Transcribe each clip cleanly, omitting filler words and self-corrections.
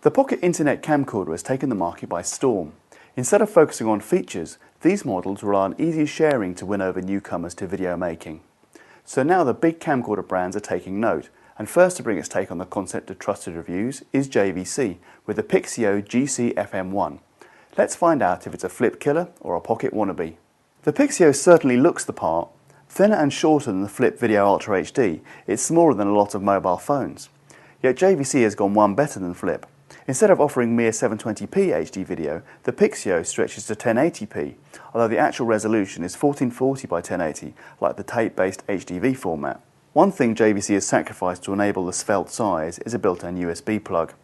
The Pocket Internet camcorder has taken the market by storm. Instead of focusing on features, these models rely on easy sharing to win over newcomers to video making. So now the big camcorder brands are taking note, and first to bring its take on the concept of trusted reviews is Jvc with the Picsio GC FM1. Let's find out if it's a flip killer or a pocket wannabe. The Picsio certainly looks the part. Thinner and shorter than the Flip Video Ultra HD, it's smaller than a lot of mobile phones. Yet Jvc has gone one better than Flip. Instead of offering mere 720p HD video, the Picsio stretches to 1080p, although the actual resolution is 1440 by 1080, like the tape-based HDV format. One thing Jvc has sacrificed to enable the svelte size is a built-in USB plug.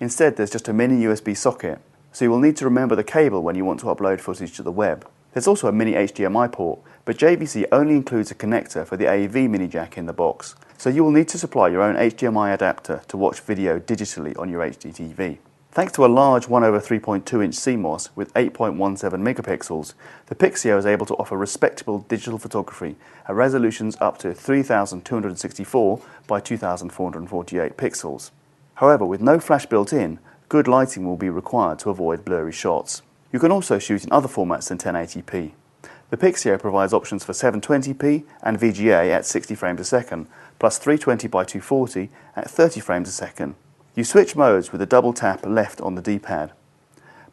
Instead, there's just a mini USB socket, so you will need to remember the cable when you want to upload footage to the web. There's also a mini HDMI port, but Jvc only includes a connector for the AV mini jack in the box, so you will need to supply your own HDMI adapter to watch video digitally on your HD TV. Thanks to a large 1/3.2-inch CMOS with 8.17 megapixels, the Picsio is able to offer respectable digital photography at resolutions up to 3264 by 2448 pixels. However, with no flash built in, good lighting will be required to avoid blurry shots. You can also shoot in other formats than 1080p. The Picsio provides options for 720p and VGA at 60 frames a second, plus 320 by 240 at 30 frames a second. You switch modes with a double tap left on the D-pad.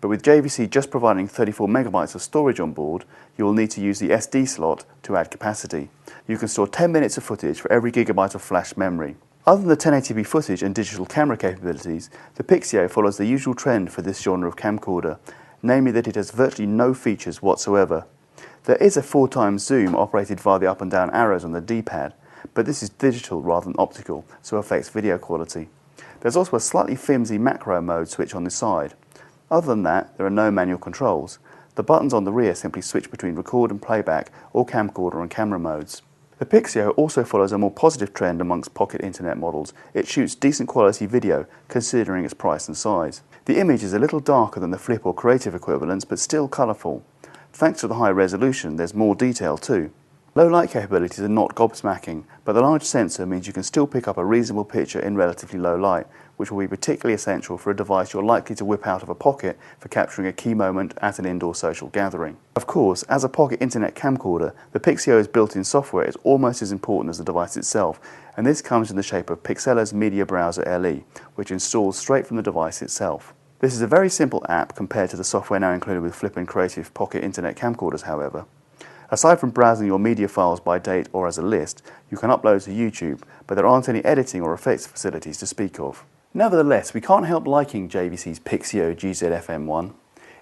But with Jvc just providing 34 megabytes of storage on board, you will need to use the SD slot to add capacity. You can store 10 minutes of footage for every gigabyte of flash memory. Other than the 1080p footage and digital camera capabilities, the Picsio follows the usual trend for this genre of camcorder, namely that it has virtually no features whatsoever. There is a 4x zoom operated via the up and down arrows on the D-pad, but this is digital rather than optical, so affects video quality. There's also a slightly flimsy macro mode switch on the side. Other than that, there are no manual controls. The buttons on the rear simply switch between record and playback or camcorder and camera modes. The Picsio also follows a more positive trend amongst pocket internet models. It shoots decent quality video considering its price and size. The image is a little darker than the Flip or Creative equivalents, but still colourful. Thanks to the high resolution, there's more detail too. Low light capabilities are not gobsmacking, but the large sensor means you can still pick up a reasonable picture in relatively low light, which will be particularly essential for a device you're likely to whip out of a pocket for capturing a key moment at an indoor social gathering. Of course, as a pocket internet camcorder, the Picsio's built-in software is almost as important as the device itself, and this comes in the shape of Pixella's Media Browser LE, which installs straight from the device itself. This is a very simple app compared to the software now included with Flip and Creative pocket internet camcorders, however. Aside from browsing your media files by date or as a list, you can upload to YouTube, but there aren't any editing or effects facilities to speak of. Nevertheless, we can't help liking Jvc's Picsio GZ-FM1.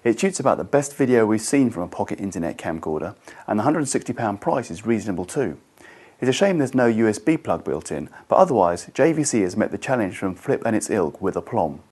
It shoots about the best video we've seen from a pocket internet camcorder, and the £160 price is reasonable too. It's a shame there's no USB plug built in, but otherwise Jvc has met the challenge from Flip and its ilk with aplomb.